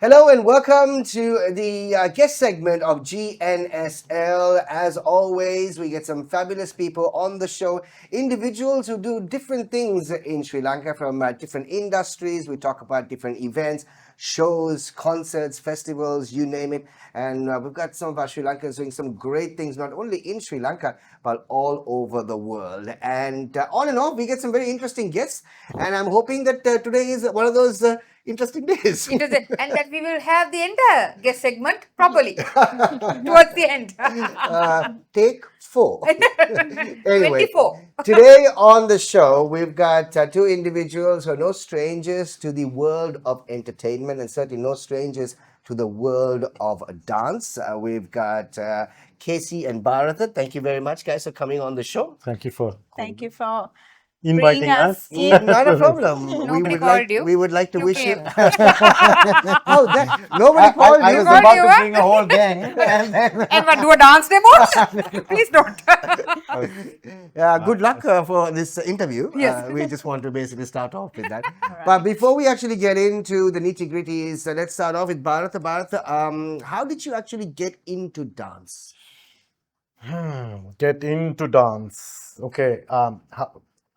Hello and welcome to the guest segment of GNSL. As always, we get some fabulous people on the show, individuals who do different things in Sri Lanka from different industries. We talk about different events, shows, concerts, festivals, you name it. And we've got some of our Sri Lankans doing some great things, not only in Sri Lanka, but all over the world. And on and off, we get some very interesting guests. And I'm hoping that today is one of those interesting days. Interesting. And that we will have the entire guest segment properly towards the end. Take 4. Anyway, 24. today on the show, we've got two individuals who are no strangers to the world of entertainment and certainly no strangers to the world of dance. We've got Kessie and Bharatha. Thank you very much, guys, for coming on the show. Thank you for Thank you for inviting bringing us us. in. Not a problem. Nobody called you. We would like to You wish came. you. Oh, nobody called I you. was Called about you, to huh? bring a whole gang. And then And what, do a dance demo? Please don't. Good luck for this interview. Yes. We just want to basically start off with that. But before we actually get into the nitty gritties, let's start off with Bharatha. Bharatha, how did you actually get into dance? get into dance. Okay.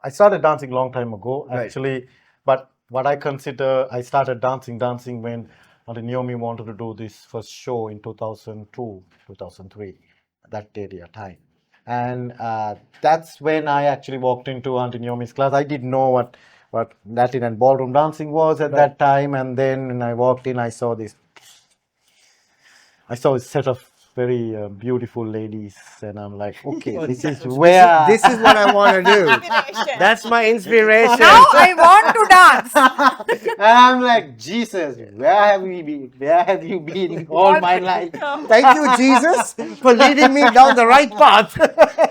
I started dancing a long time ago, Right. actually. But what I consider, I started dancing when Auntie Naomi wanted to do this first show in 2002, 2003, that area time. And that's when I actually walked into Auntie Naomi's class. I didn't know what Latin and ballroom dancing was at that time. And then when I walked in, I saw a set of very beautiful ladies, and I'm like, okay, this is where This is what I want to do. That's my inspiration. Now I want to dance. and I'm like, Jesus, where have we been? Where have you been all my life? Thank you, Jesus, for leading me down the right path.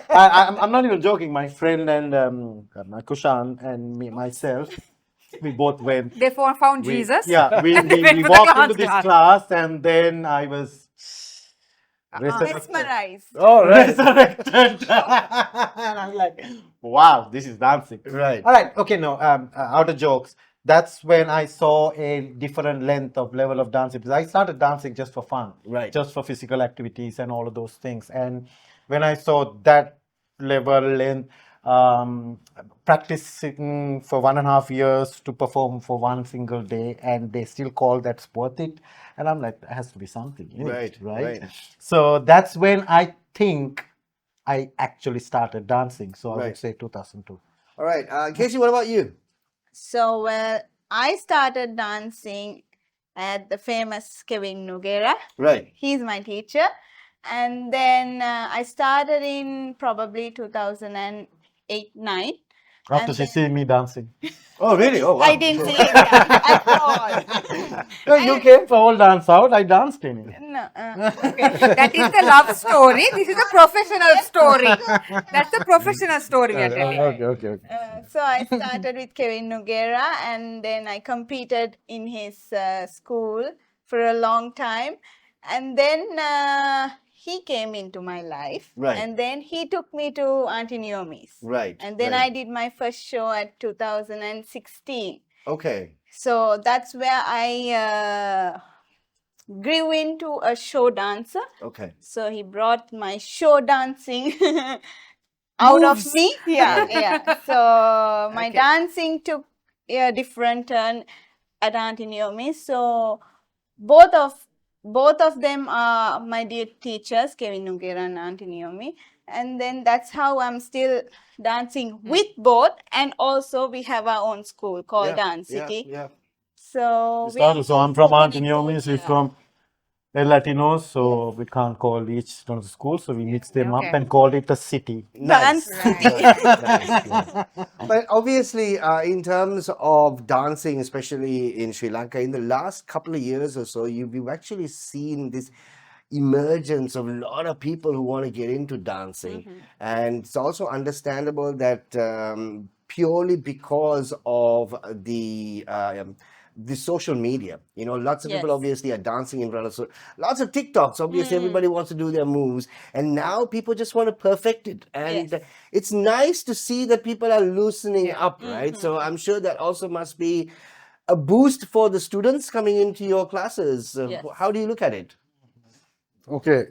I'm not even joking. My friend and my Kushan and myself, we both went. They found Jesus. Yeah, we And they we went for the walked dance into this class. class, and then I was Mesmerized. Oh, right. resurrected. And I'm like, wow, this is dancing. Right. All right. Okay. No. Out of jokes. That's when I saw a different level of dancing. Because I started dancing just for fun, Right. just for physical activities and all of those things. And when I saw that length, practicing for 1.5 years to perform for one single day, and they still call that's worth it. And I'm like, there has to be something in it, right? So that's when I think I actually started dancing. So I Right. would say 2002. All right. Casey, what about you? So, well, I started dancing at the famous Kevin Noguera. Right. He's my teacher. And then I started in probably 2008-9. After And she then- see me dancing. Oh, really? Oh, wow. I didn't see it at all. No, you came for all dance out. I danced in it. No, That is the love story. This is a professional story. That's a professional story we are telling. Okay. So I started with Kevin Noguera, and then I competed in his school for a long time. And then he came into my life. Right. And then he took me to Auntie Naomi's. Right. And then I did my first show at 2016. Okay. So that's where I grew into a show dancer. Okay. So he brought my show dancing out of me. Yeah. So my Okay. dancing took a different turn at Auntie Naomi. So both of them are my dear teachers, Kevin Noguera and Auntie Naomi. And then that's how I'm still dancing with both. And also we have our own school called Dance City. Yeah. So So I'm from Auntie Naomi's. He's from El Latinos, so we can't call each one of the schools. So we mixed them up Okay. and called it a city. Nice. Dance Nice. But obviously, in terms of dancing, especially in Sri Lanka, in the last couple of years or so, you've actually seen this emergence of a lot of people who want to get into dancing. And it's also understandable that purely because of the social media, lots of people Yes. obviously are dancing in front of lots of TikToks. Obviously, everybody wants to do their moves, and now people just want to perfect it. And Yes. it's nice to see that people are loosening up, right? So I'm sure that also must be a boost for the students coming into your classes? Yes. How do you look at it? Okay,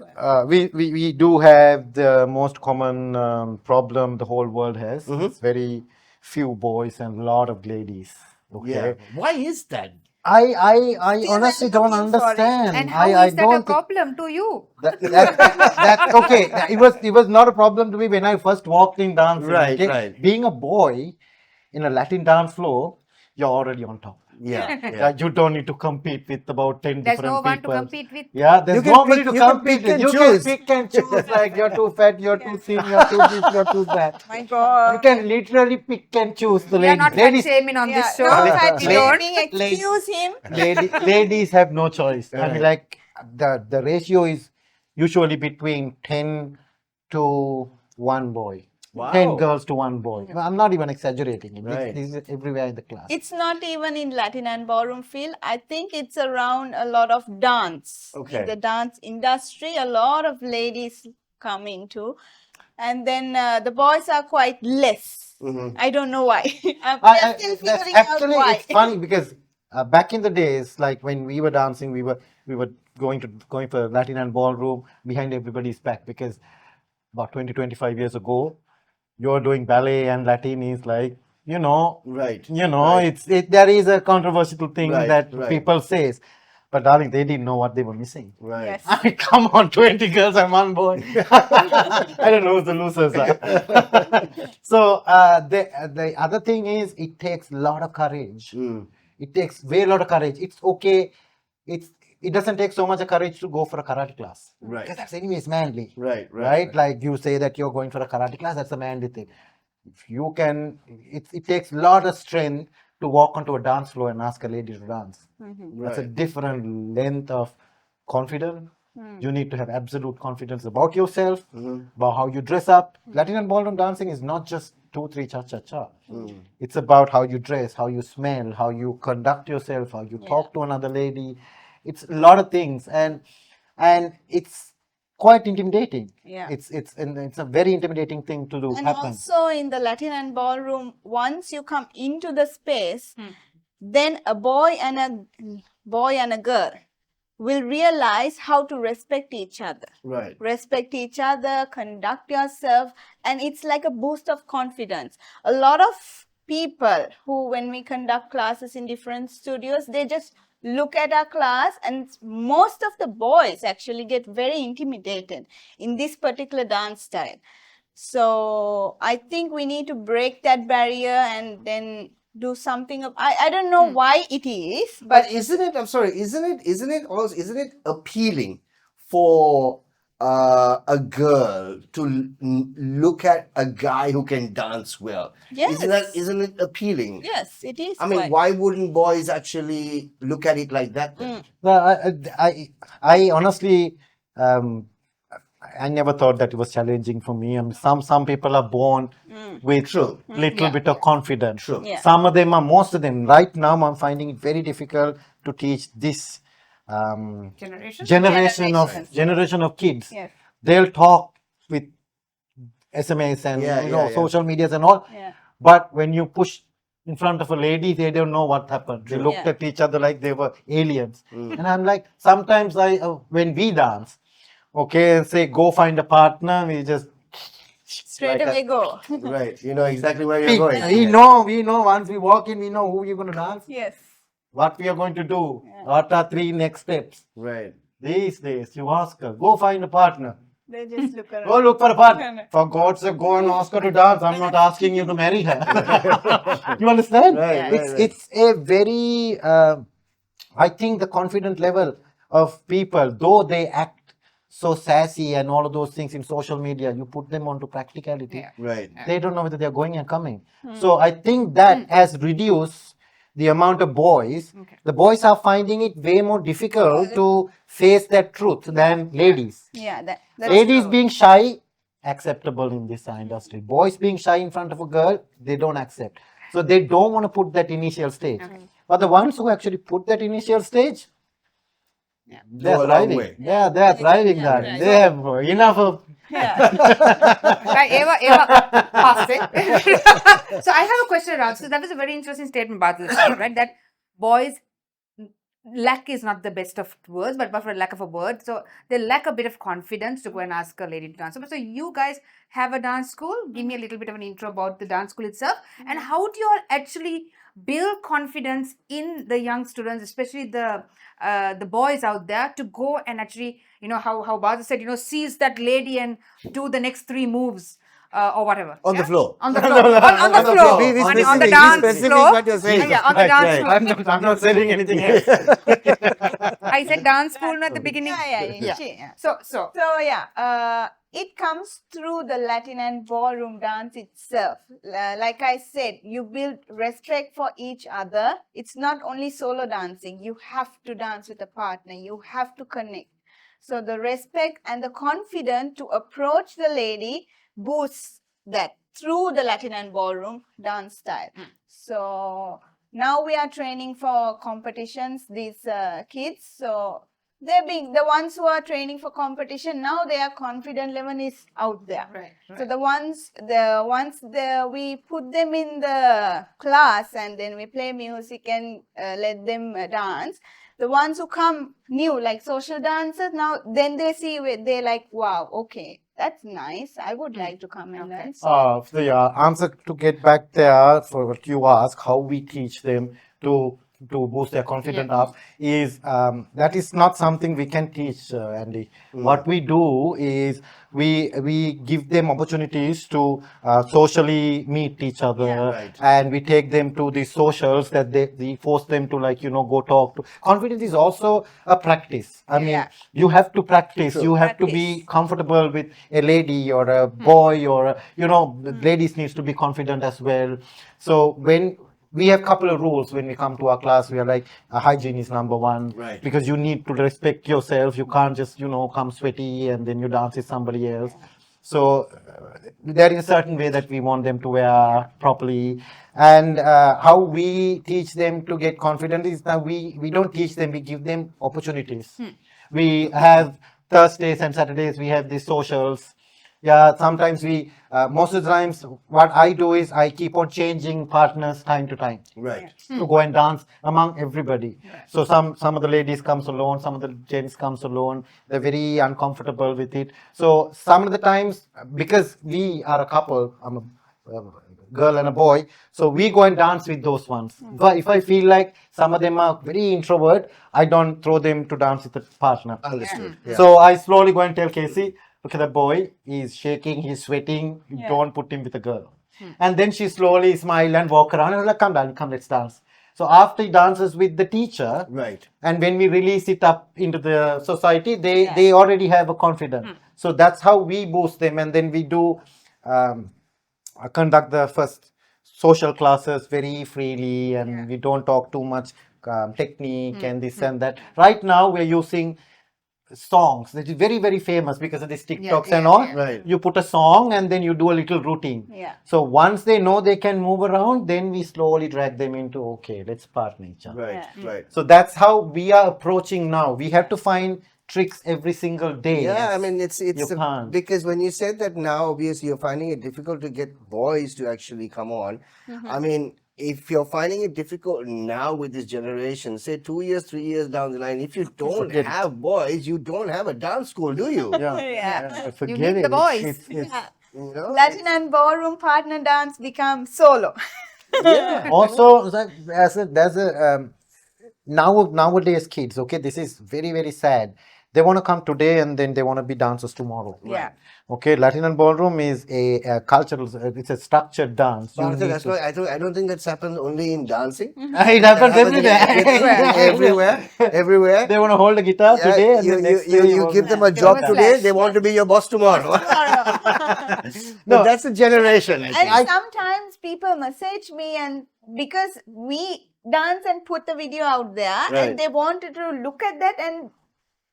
we do have the most common problem the whole world has. It's very few boys and a lot of ladies. Okay, Yeah. Why is that? I honestly don't looking for it. understand. And how I is that a don't think problem to you? that's okay. It was not a problem to me when I first walked in dancing. Right, okay? right. Being a boy in a Latin dance floor, you're already on top. Yeah. You don't need to compete with about 10 There's different no one to people. compete with. Yeah, there's You can nobody pick- to you can compete pick with. and You choose. can pick and choose. Like you're too fat, you're too thin, you're too this, you're too that. My God. You can literally pick and choose the We are not fat ladies. shaming on this show. No fatty Lady- shaming. Excuse him. Ladies have no choice. I Right. mean, like the ratio is usually between 10 to 1 boy. Wow. 10 girls to 1 boy. I'm not even exaggerating. Right. This is everywhere in the class. It's not even in Latin and ballroom field. I think it's around a lot of dance. Okay. In the dance industry, a lot of ladies come into. And then the boys are quite less. I don't know why. I'm still figuring out Actually, why. it's funny because back in the days, like when we were dancing, we were going for Latin and ballroom behind everybody's back, because about 20-25 years ago, you're doing ballet and Latin is like, Right. there is a controversial thing Right, that right. people says, but darling, they didn't know what they were missing. Right. Yes. I mean, come on, 20 girls and 1 boy. I don't know who the losers are. So the other thing is, it takes a lot of courage. It takes way lot of courage. It's okay. It doesn't take so much courage to go for a karate class. Right. Because that's anyways manly. Right. Like you say that you're going for a karate class, that's a manly thing. If you can, it takes a lot of strength to walk onto a dance floor and ask a lady to dance. That's a Right. different length of confidence. You need to have absolute confidence about yourself, about how you dress up. Latin and ballroom dancing is not just 2-3 cha-cha-cha. It's about how you dress, how you smell, how you conduct yourself, how you talk to another lady. It's a lot of things, and it's quite intimidating. Yeah. It's a very intimidating thing to do. And happen. also in the Latin and ballroom, once you come into the space, then a boy and a girl will realize how to respect each other. Right. Respect each other, conduct yourself, and it's like a boost of confidence. A lot of people who, when we conduct classes in different studios, they just look at our class, and most of the boys actually get very intimidated in this particular dance style. So I think we need to break that barrier and then do something. I don't know why it is, But isn't it? I'm sorry. Isn't it appealing for a girl to look at a guy who can dance well? Yes. Isn't it appealing? yes, it is. I mean, quite. why wouldn't boys actually look at it like that then? Well, I honestly, I never thought that it was challenging for me. I mean, some people are born with True. little bit of confidence. True. Yeah. Some of them are, most of them. Right now, I'm finding it very difficult to teach this Generation? generation of kids. Yes. They'll talk with SMS and Yeah. social medias and all. Yeah. But when you push in front of a lady, they don't know what happened. They looked Yeah. at each other like they were aliens. And I'm like, sometimes when we dance, okay, and say go find a partner, we just Straight like away go. Right. You know exactly where you're pick. going. We know once we walk in, we know who you're going to dance, Yes. what we are going to do, what are 3 next steps. Right. These days, you ask her, go find a partner. They just look around. Go look for a partner. For God's sake, go and ask her to dance. I'm not asking you to marry her. You understand? Right, It's a very, I think the confident level of people, though they act so sassy and all of those things in social media, you put them onto practicality. Yeah. Right. They don't know whether they're going and coming. So I think that has reduced the amount of boys. Okay. The boys are finding it way more difficult to face that truth than ladies. Yeah, that's Ladies true. being shy, acceptable in this industry. Boys being shy in front of a girl, they don't accept. So they don't want to put that initial stage. But the ones who actually put that initial stage, they're Go a long thriving. way. Yeah, they're thriving that. right. They have enough of. Right, Eva, pass it. So I have a question around. So that was a very interesting statement, Bharatha, right? That boys lack is not the best of words, but for lack of a word, so they lack a bit of confidence to go and ask a lady to dance. So you guys have a dance school. Give me a little bit of an intro about the dance school itself, and how do you all actually build confidence in the young students, especially the boys out there, to go and actually, how Bharatha said, seize that lady and do the next 3 moves. Or whatever. On the floor. On the floor. on the floor. Be On specific, the be dance specific floor. what you're saying. Yeah, on the dance floor. I'm not saying anything else. I said dance school at the beginning. Yeah. So So it comes through the Latin and ballroom dance itself. Like I said, you build respect for each other. It's not only solo dancing. You have to dance with a partner. You have to connect. So the respect and the confidence to approach the lady boosts that through the Latin and ballroom dance style. So now we are training for competitions, these kids. So they're being the ones who are training for competition. Now their confidence level is out there. Right. So we put them in the class and then we play music and let them dance. The ones who come new, like social dancers, now then they see they're like, wow, okay, that's nice. I would like to come and dance. The answer to get back there for what you ask, how we teach them to boost their confidence up is that is not something we can teach, Andy. What we do is we give them opportunities to socially meet each other, Right. and we take them to the socials that we force them to go talk to. Confidence is also a practice. I mean, you have to practice. True. You have to be comfortable with a lady or a boy or ladies needs to be confident as well. So when we have a couple of rules when we come to our class, we are like, hygiene is number one. Right. Because you need to respect yourself. You can't just, come sweaty and then you dance with somebody else. So there is a certain way that we want them to wear properly. And how we teach them to get confident is that we don't teach them, we give them opportunities. We have Thursdays and Saturdays, we have these socials. Yeah, sometimes most of the times, what I do is I keep on changing partners time to time Right. to go and dance among everybody. So some of the ladies comes alone, some of the gents comes alone. They're very uncomfortable with it. So some of the times, because we are a couple, I'm a girl and a boy, so we go and dance with those ones. But if I feel like some of them are very introvert, I don't throw them to dance with a partner. Understood. Yeah. So I slowly go and tell Casey, look at the boy, he's shaking, he's sweating, you don't put him with a girl. And then she slowly smile and walk around and I'm like, come darling, come, let's dance. So after he dances with the teacher, Right. and when we release it up into the society, they already have a confidence. So that's how we boost them, and then we do conduct the first social classes very freely, and we don't talk too much technique and this and that. Right now we're using songs that is very, very famous because of these TikToks and all. Right. You put a song and then you do a little routine. Yeah. So once they know they can move around, then we slowly drag them into, okay, let's partner each other. Right. Right. So that's how we are approaching now. We have to find tricks every single day. Yeah, I mean it's You can't. because when you said that now, obviously you're finding it difficult to get boys to actually come on. I mean, if you're finding it difficult now with this generation, say 2 years, 3 years down the line, if you don't Forget it. have boys, you don't have a dance school, do you? Forget need it. the boys. It's You know? Latin and ballroom partner dance become solo. Yeah. also there's a nowadays kids, okay, this is very, very sad. They want to come today and then they want to be dancers tomorrow. Yeah. Okay, Latin and ballroom is a cultural, it's a structured dance. You Bharatha, need that's to- why I don't think that's happened only in dancing. It happens Everywhere. Everywhere. They want to hold a guitar Yeah, today and you, the next you, day you want give to- them a Give job them a today, flash. they want to be your boss tomorrow. No. That's the generation. I think. And sometimes people message me, and because we dance and put the video out there, Right. and they wanted to look at that and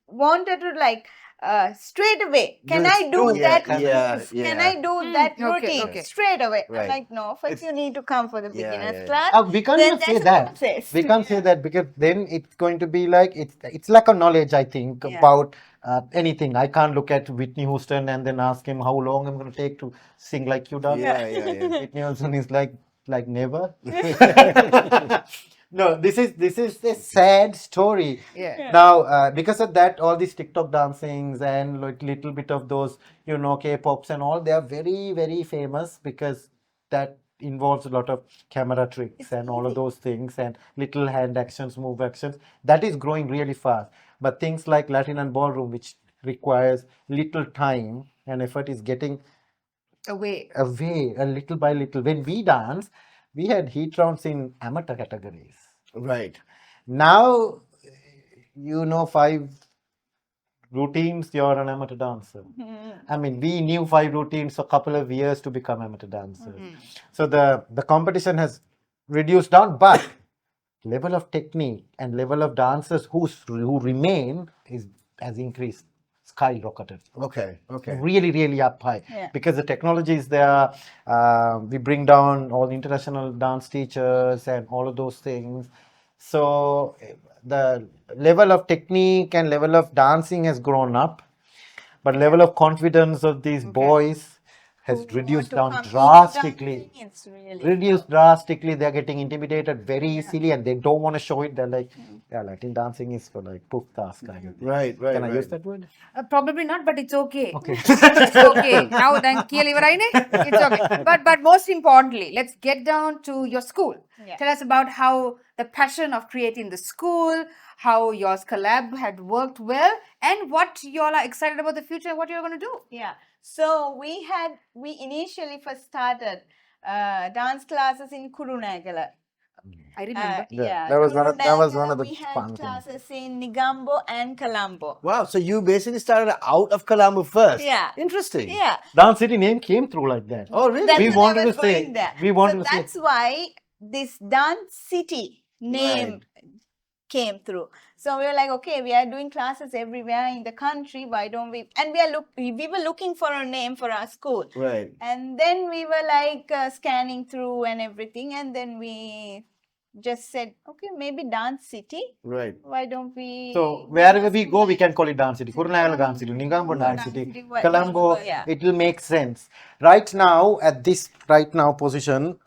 wanted to straight away. Can I do that? Yeah, Can yeah. I do that okay, routine okay. straight away? Right. I'm like, no, first you need to come for the Yeah, beginners yeah. class. We can't Then even say that's a that. process. We can't say that because then it's going to be like it's like a knowledge, I think, Yeah. about anything. I can't look at Whitney Houston and then ask him how long I'm going to take to sing like you done. Yeah, yeah, yeah. Whitney Houston is like never. No, this is a sad story. Yeah. Now, because of that, all these TikTok dancings and little bit of those, K-pops and all, they are very, very famous because that involves a lot of camera tricks It's and all of easy. those things and little hand actions, move actions. That is growing really fast. But things like Latin and ballroom, which requires little time and effort, is getting Away. away a little by little. When we dance, we had heat rounds in amateur categories. Right. Now, five routines, you're an amateur dancer. I mean, we knew five routines a couple of years to become amateur dancers. So the competition has reduced down, but level of technique and level of dancers who remain has increased, skyrocketed. Okay. Okay. Really, really up high. Yeah. Because the technology is there. We bring down all the international dance teachers and all of those things. So the level of technique and level of dancing has grown up, but level of confidence of these boys has Who want reduced to down come into drastically. dancing, it's really Reduced drastically. They're getting intimidated very easily, and they don't want to show it. They're like, yeah, Latin dancing is for like poof task kind of thing. Right. Right. Can I right. use that word? Probably not, but it's okay. Okay. It's okay. Now then, it's okay. But most importantly, let's get down to your school. Yeah. Tell us about how the passion of creating the school, how your collab had worked well, and what you all are excited about the future and what you're going to do. Yeah. So we initially first started dance classes in Kurunegala. I remember. Yeah, that was one of the we had fun things. classes in Nigambo and Colombo. Wow. So you basically started out of Colombo first. Yeah. Interesting. Yeah. Dance City name came through like that. Oh, really? That's We what wanted I was to say- going there. we wanted so to say- that's why this Dance City name came through. So we were like, okay, we are doing classes everywhere in the country. Why don't we? And we were looking for a name for our school. Right. And then we were like scanning through and everything, and then we just said, okay, maybe Dance City. Right. Why don't we? So wherever we go, we can call it Dance City. Kurunagala Dance City, Ningambo Dance City, Colombo. Yeah. It will make sense. Right now, at this position,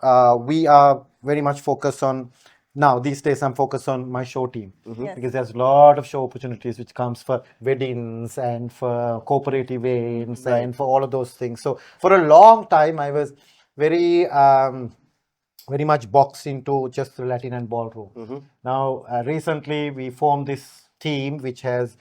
we are very much focused on. Now these days, I'm focused on my show team Yes. because there's a lot of show opportunities which comes for weddings and for corporate events and for all of those things. So for a long time, I was very very much boxed into just the Latin and ballroom. Now, recently we formed this team which has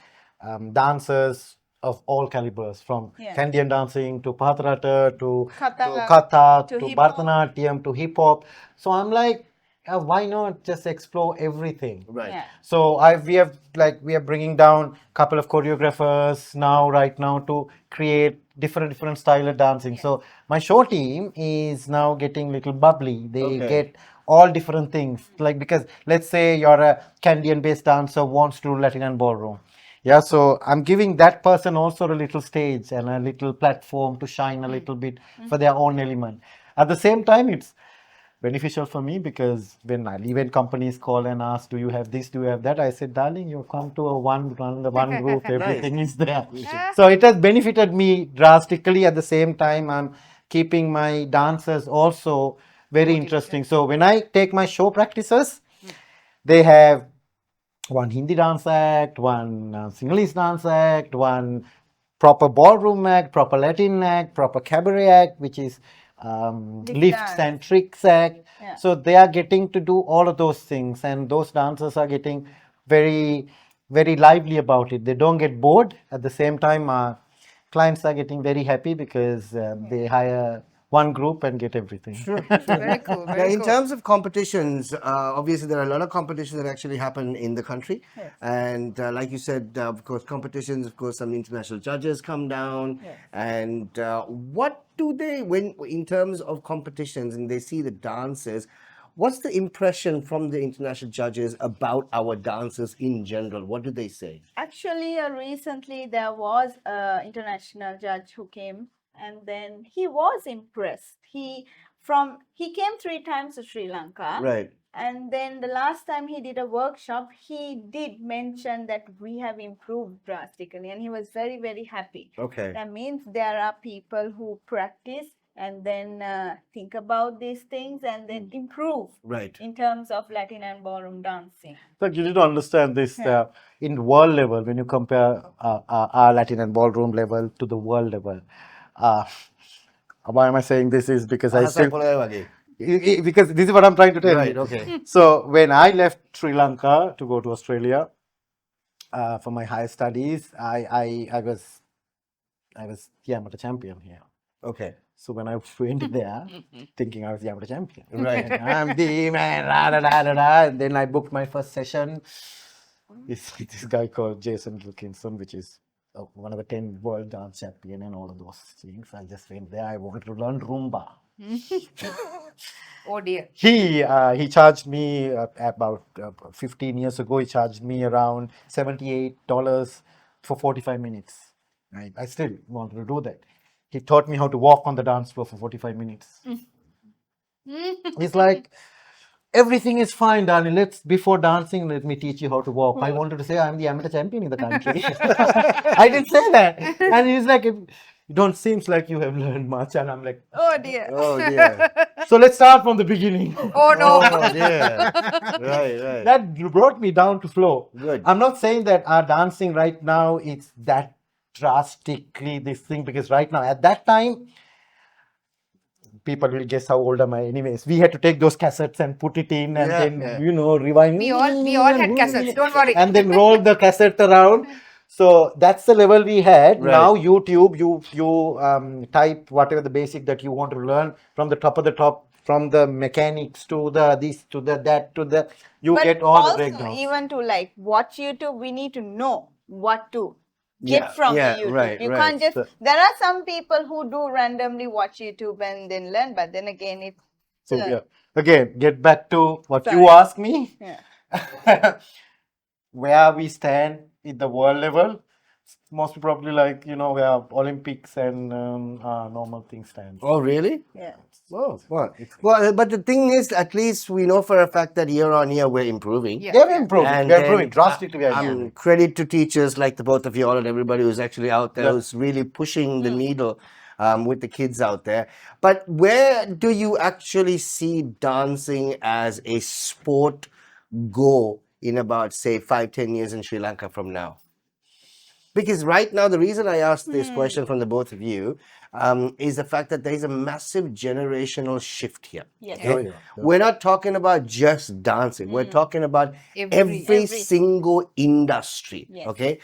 dancers of all calibers, from Yeah. Canadian dancing to Pathrata to Kathak, Kathak to to hip-hop. Bharatanatyam to hip hop. So I'm like, why not just explore everything? Right. Yeah. So we are bringing down a couple of choreographers right now to create different style of dancing. So my show team is now getting little bubbly. They Okay. get all different things, like, because let's say you're a Canadian based dancer wants to do Latin and ballroom. Yeah, so I'm giving that person also a little stage and a little platform to shine a little bit for their own element. At the same time, it's beneficial for me because when event companies call and ask, do you have this, do you have that? I said, darling, you come to one group, everything is there. So it has benefited me drastically. At the same time, I'm keeping my dancers also very interesting. So when I take my show practices, they have one Hindi dance act, one Sinhalese dance act, one proper ballroom act, proper Latin act, proper cabaret act, which is lifts dance. and tricks act. Yeah. So they are getting to do all of those things, and those dancers are getting very, very lively about it. They don't get bored. At the same time, clients are getting very happy because they hire one group and get everything. Very cool. Now, Very in cool. terms of competitions, obviously there are a lot of competitions that actually happen in the country, Yes. and like you said, of course, competitions. Of course, some international judges come down, Yes. and what do they, when in terms of competitions, and they see the dancers? What's the impression from the international judges about our dancers in general? What do they say? Actually, recently there was an international judge who came, and then he was impressed. He came 3 times to Sri Lanka, Right. and then the last time he did a workshop, he did mention that we have improved drastically, and he was very, very happy. Okay. That means there are people who practice and then think about these things and then improve Right. in terms of Latin and ballroom dancing. So you need to understand this in world level when you compare our Latin and ballroom level to the world level. Uh, why am I saying this is because I still because this is what I'm trying to tell Right, you. okay. So when I left Sri Lanka to go to Australia for my higher studies, I was the amateur champion here. Okay. So when I went there, thinking I was the amateur champion, Right. and I'm the man, da, da, da, da, da. And then I booked my first session. This guy called Jason Wilkinson, which is one of the 10 world dance champion and all of those things. I just went there. I wanted to learn rumba. Oh dear. He charged me about 15 years ago. He charged me around $78 for 45 minutes. I still wanted to do that. He taught me how to walk on the dance floor for 45 minutes. He's like, everything is fine, darling. Before dancing, let me teach you how to walk. I wanted to say I'm the amateur champion in the country. I didn't say that. And he's like, it don't seems like you have learned much. And I'm like, Oh dear. Oh, dear. so let's start from the beginning. Oh no. Oh, dear. Right. That brought me down to flow. Good. I'm not saying that our dancing right now is that drastically this thing, because right now at that time people will guess how old am I anyways. We had to take those cassettes and put it in and then rewind. We all had cassettes, don't worry. And then roll the cassette around. So that's the level we had. Right. Now YouTube, you type whatever the basic that you want to learn from the top of the top, from the mechanics to the this to the that to the you But get all also, the breakdowns. even to like watch YouTube, we need to know what to get Yeah, from yeah, the YouTube. right, You right. can't just. So- There are some people who do randomly watch YouTube and then learn, but then again, it's So yeah, again, get back to what Sorry. you asked me. yeah. Where we stand in the world level, most probably like where Olympics and normal things stand. Oh, really? Yeah. Oh, well, but the thing is, at least we know for a fact that year on year we're improving. Yeah. They're improving. And They're then, improving drastically. We are improving. Credit to teachers like the both of you all and everybody who's actually out there Yeah. who's really pushing the needle with the kids out there. But where do you actually see dancing as a sport go in about, say, 5-10 years in Sri Lanka from now? Because right now, the reason I asked this question from the both of you is the fact that there is a massive generational shift here. Yes. Okay? We're not talking about just dancing. We're talking about every single industry. Yes. Okay,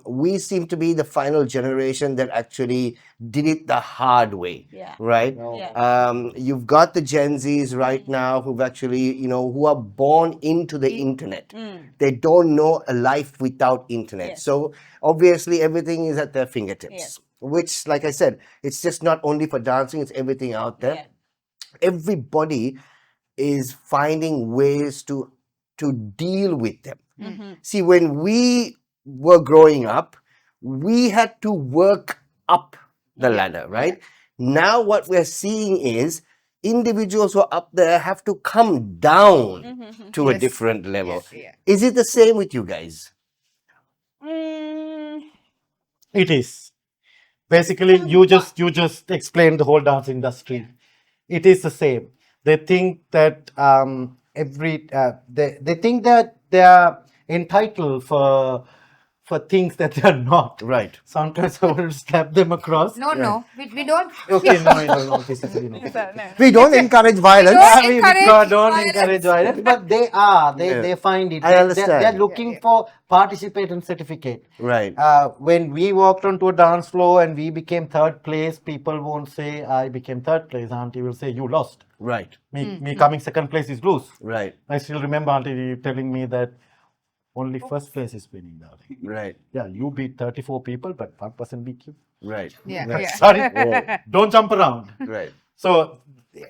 we seem to be the final generation that actually did it the hard way. Yeah. Right. Yeah. You've got the Gen Zs right now who've actually, who are born into the internet. They don't know a life without internet. Yes. So obviously everything is at their fingertips. Yes. Which, like I said, it's just not only for dancing, it's everything out there. Yeah. Everybody is finding ways to deal with them. See, when we were growing up, we had to work up the ladder, right? Now what we're seeing is individuals who are up there have to come down to a different level. Yeah. Is it the same with you guys? It is. Basically, you just explained the whole dance industry. It is the same. They think that they think that they are entitled for things that they are not. Right. Sometimes I want to slap them across. No, we don't. Okay, no, this is, We don't encourage violence. don't encourage don't violence. encourage violence, but they are. They find it. I understand. They're looking for participate and certificate. Right. When we walked onto a dance floor and we became third place, people won't say I became third place. Auntie will say you lost. Right. Me coming second place is lose. Right. I still remember Auntie telling me that only first place is winning, darling. Right. Yeah, you beat 34 people, but one person beat you. Right. Yeah. Sorry, don't jump around. Right. So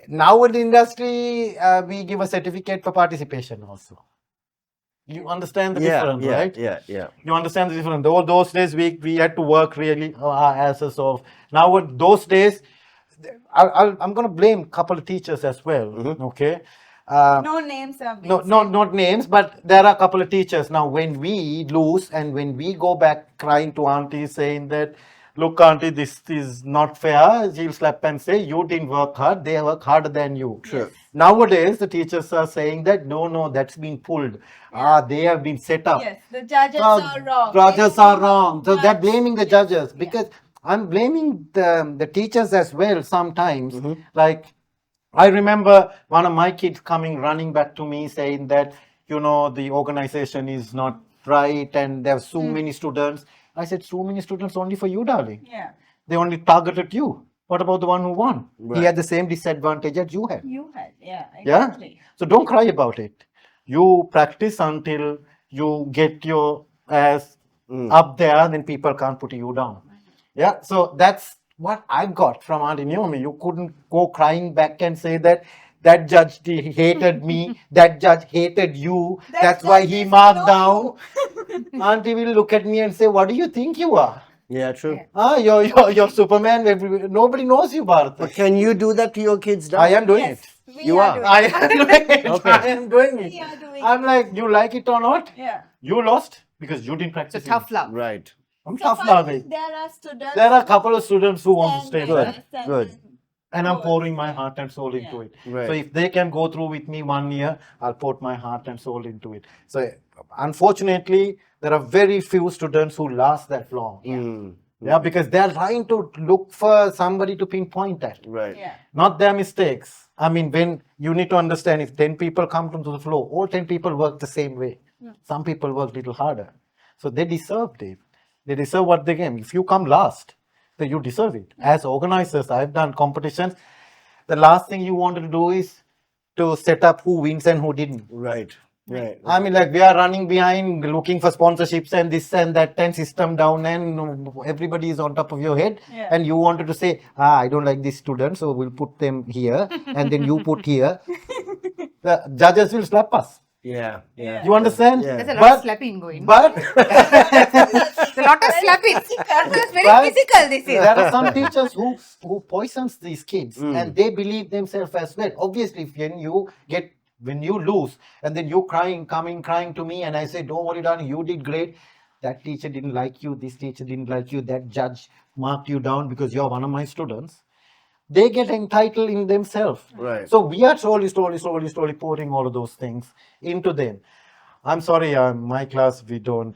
now in the industry, we give a certificate for participation also. You understand the difference, right? Yeah. You understand the difference. All those days we had to work really our asses off. Now those days, I'm going to blame a couple of teachers as well. Okay. No names have been Not names, but there are a couple of teachers. Now, when we lose and when we go back crying to aunties saying that, look, auntie, this is not fair. She'll slap and say, you didn't work hard. They work harder than you. Sure. Nowadays, the teachers are saying that, no, that's been pulled. They have been set up. Yes, the judges So, are wrong. Judges They are don't wrong. So they're judge. blaming the judges because I'm blaming the teachers as well sometimes. Like, I remember one of my kids coming running back to me saying that, the organization is not right and there are so many students. I said, so many students only for you, darling. Yeah. They only targeted you. What about the one who won? Right. He had the same disadvantage as you had. You had, Yeah. exactly. So don't cry about it. You practice until you get your ass up there, then people can't put you down. Yeah. So that's what I got from Auntie Naomi. You couldn't go crying back and say that judge hated me, that judge hated you, that's why he marked down. Auntie will look at me and say, what do you think you are? Yeah, true. You're Superman. Nobody knows you, Bharatha. But can you do that to your kids now? I am doing it. We You are. doing I it. am doing it. Okay. I am doing it. We are doing I'm like, you like it or not? Yeah. You lost because you didn't So practice. tough love. Right. I'm So tough finally, loving. there are students. There are a couple of students who want to stay stand by there. us and- Good. And I'm pouring my heart and soul into it. Right. So if they can go through with me 1 year, I'll put my heart and soul into it. So unfortunately, there are very few students who last that long. Yeah, because they're trying to look for somebody to pinpoint at. Right. Yeah. Not their mistakes. I mean, when you need to understand, if 10 people come to the floor, all 10 people work the same way. Some people work a little harder. So they deserved it. They deserve what they get. If you come last, then you deserve it. As organizers, I've done competitions. The last thing you wanted to do is to set up who wins and who didn't. Right. Right. I mean, like, we are running behind looking for sponsorships and this and that and system down and everybody is on top of your head. Yeah. And you wanted to say, I don't like these students, so we'll put them here and then you put here. The judges will slap us. Yeah. Yeah. You understand? Yeah. There's a lot of slapping going. But There's a lot of slapping. It's very But physical, this is. there are some teachers who poisons these kids and they believe themselves as well. Obviously, when you lose and then you coming crying to me and I say, don't worry, darling, you did great. That teacher didn't like you. This teacher didn't like you. That judge marked you down because you're one of my students. They get entitled in themselves. Right. So we are slowly pouring all of those things into them. I'm sorry, my class, we don't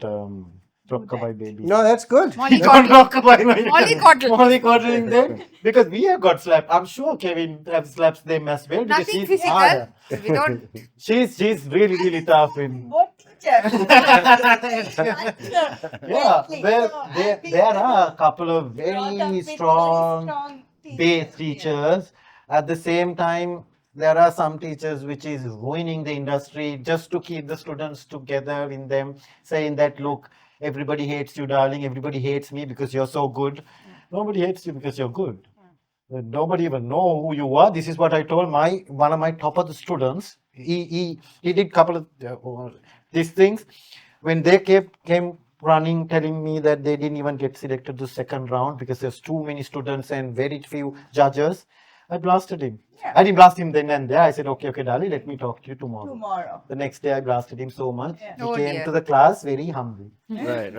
rockabye babies. No, that's good. Molly Don't Coddle. rockabye Molly coddling them because we have got slapped. I'm sure Kevin have slapped them as well because Nothing she's physical. harder. We don't. She's really tough in. What teacher? Yeah, there are a couple of very strong base teachers. At the same time, there are some teachers which is ruining the industry just to keep the students together in them, saying that, look, everybody hates you, darling. Everybody hates me because you're so good. Nobody hates you because you're good. Nobody even know who you are. This is what I told one of my top of the students. He did couple of these things. When they came running, telling me that they didn't even get selected to second round because there's too many students and very few judges, I blasted him. Yeah. I didn't blast him then and there. I said, okay, darling, let me talk to you tomorrow. Tomorrow. The next day I blasted him so much. Yeah. He Oh, came dear. to the class very hungry. Right.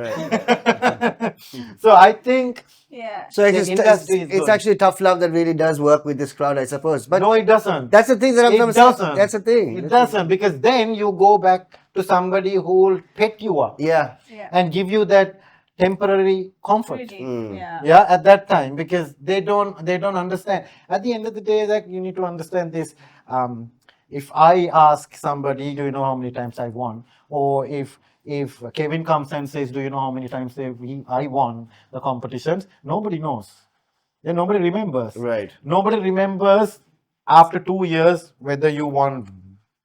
So I think Yeah. So The industry is it's good. actually tough love that really does work with this crowd, I suppose. But no, it doesn't. that's the thing that I'm It saying. doesn't. That's the thing. It doesn't, because then you go back to somebody who will pet you up Yeah. Yeah. and give you that temporary comfort. Really. Yeah. Yeah, at that time, because they don't understand. At the end of the day, that you need to understand this. If I ask somebody, do you know how many times I won? Or if Kevin comes and says, do you know how many times I won the competitions? Nobody knows. Yeah, nobody remembers. Right. Nobody remembers after 2 years whether you won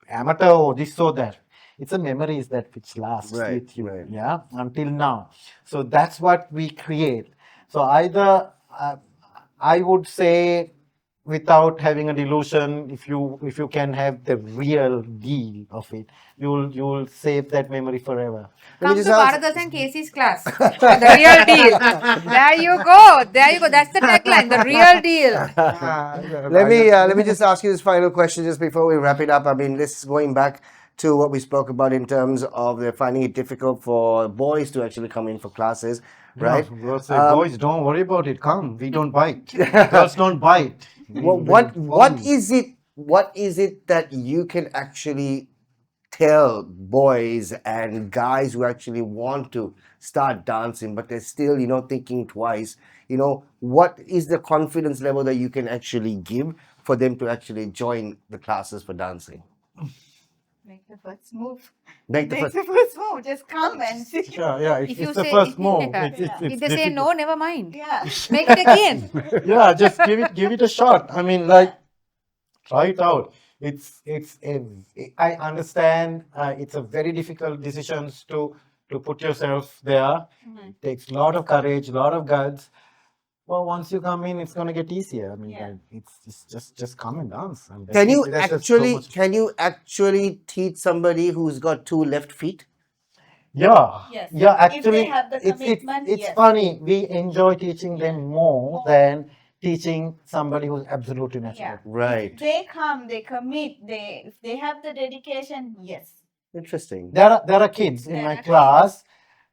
amateur or this or that. It's a memories that which lasts Right, with you, right. yeah, until now. So that's what we create. So either I would say, without having a delusion, if you can have the real deal of it, you'll save that memory forever. Come to just ask- Bharatha and Kessie's class. The real deal. There you go. That's the tagline. The real deal. Let me just ask you this final question just before we wrap it up. I mean, this is going back to what we spoke about in terms of they're finding it difficult for boys to actually come in for classes, right? Yeah, girls say, boys, don't worry about it. Come, we don't bite. Girls don't bite. What is it? What is it that you can actually tell boys and guys who actually want to start dancing, but they're still, thinking twice? What is the confidence level that you can actually give for them to actually join the classes for dancing? Make the first move. Make the Make first. the first move. Just come and see. Yeah, If you it's the say- first move. Yeah. It's If they say difficult. no, never mind. Yeah. Make it again. Yeah, just give it a shot. I mean, like, try it out. I understand. It's a very difficult decisions to put yourself there. It takes a lot of courage, a lot of guts. Well, once you come in, it's gonna get easier. I mean, Yeah. like, it's just come and dance. And Can you there's just so actually much- can you actually teach somebody who's got two left feet? Yeah, Yes. yeah. If they Actually, have the commitment, it's yes. funny. We enjoy teaching them more than teaching somebody who's absolutely natural. Yeah. Right. They come, they commit, if they have the dedication, yes. Interesting. There are kids in There my are class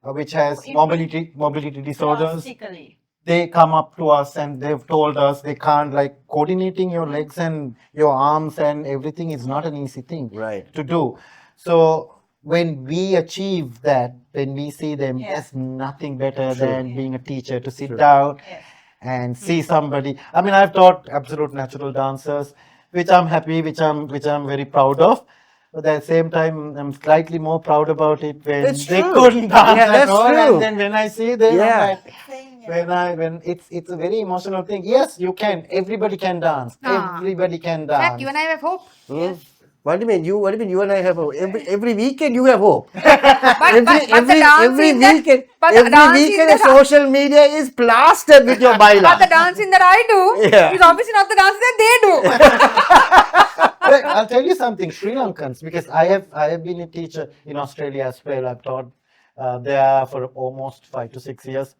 which has If- mobility disorders. Drastically. They come up to us and they've told us they can't, like, coordinating your legs and your arms and everything is not an easy thing Right. to do. So when we achieve that, when we see them, Yeah. there's nothing better True. than being a teacher to sit down Yes. and see somebody. I mean, I've taught absolute natural dancers, which I'm happy, which I'm very proud of. But at the same time, I'm slightly more proud about it when That's they true. couldn't dance Yeah, at that's all. true. And then when I see them, Yeah. I'm like, Same, yeah. when it's a very emotional thing. Yes, you can. Everybody can dance. Ah. Everybody can Jack, dance. you and I have hope. Hmm? What do you mean? What do you mean? You and I have hope. Every weekend you have hope. But the dance every in that- weekend, but the every dance in weekend, that- social media is plastered with your But the baila. dancing that I do Yeah. is obviously not the dancing that they do. But I'll tell you something, Sri Lankans, because I have been a teacher in Australia as well. I've taught there for almost 5 to 6 years.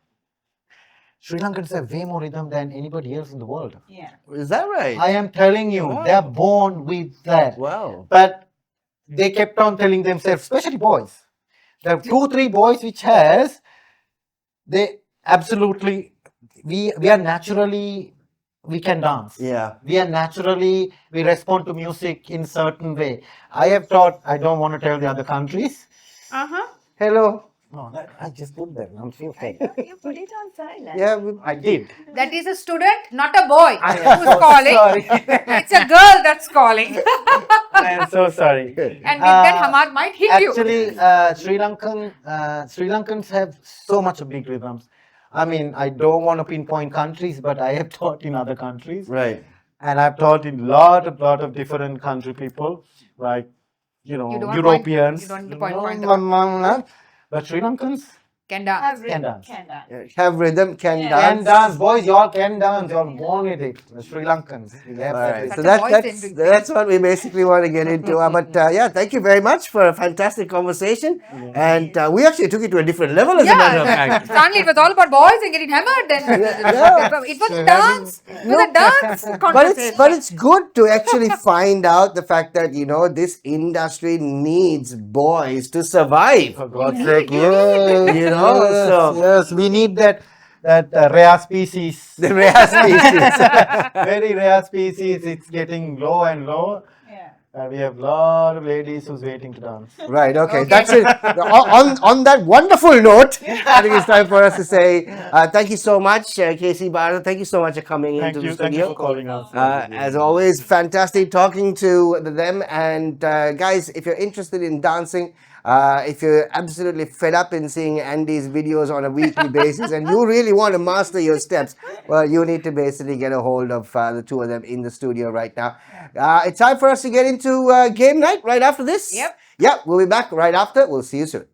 Sri Lankans have way more rhythm than anybody else in the world. Yeah. Is that right? I am telling you, Wow. they're born with that. Wow. But they kept on telling themselves, especially boys. There are 2, 3 boys which has, they absolutely, we are naturally, we can dance. Yeah. We are naturally, we respond to music in certain way. I have taught, I don't want to tell the other countries. Uh-huh. Hello. No, I just put them. I'm feel fake. You put it on silent. Yeah. I did. That is a student, not a boy I who's am so calling. sorry. It's a girl that's calling. I am so sorry. And with that, Hamad might hit you. Actually, Sri Lankans have so much of big rhythms. I mean, I don't want to pinpoint countries, but I have taught in other countries, Right. and I've taught in lot of different country people, like You don't want Europeans. you don't point them. But Sri Lankans Can dance. Have Can rhythm, dance. Can dance. Have rhythm, can Yeah. can dance. dance, boys. Y'all can dance. Y'all born with it. The Sri Lankans. They have All that right, Such so a that's voice-centric thing. that's what we basically want to get into. But yeah, thank you very much for a fantastic conversation, and we actually took it to a different level, as a matter of Yeah. fact. Suddenly it was all about boys and getting hammered. And Yeah. it was a dance. It was a dance conversation. But it's good to actually find out the fact that this industry needs boys to survive. For God's You sake, need it. So yes, we need that rare species. the rare species. Very rare species. It's getting low and low. Yeah. We have a lot of ladies who's waiting to dance. Right, okay, Okay. that's it. On that wonderful note, I think it's time for us to say thank you so much, Kessie, Bharatha. Thank you so much for coming Thank into you. the Thank you studio. for calling us. As always, fantastic talking to them. And guys, if you're interested in dancing, if you're absolutely fed up in seeing Andy's videos on a weekly basis and you really want to master your steps, well, you need to basically get a hold of the two of them in the studio right now. It's time for us to get into game night right after this. Yep. Yep, we'll be back right after. We'll see you soon.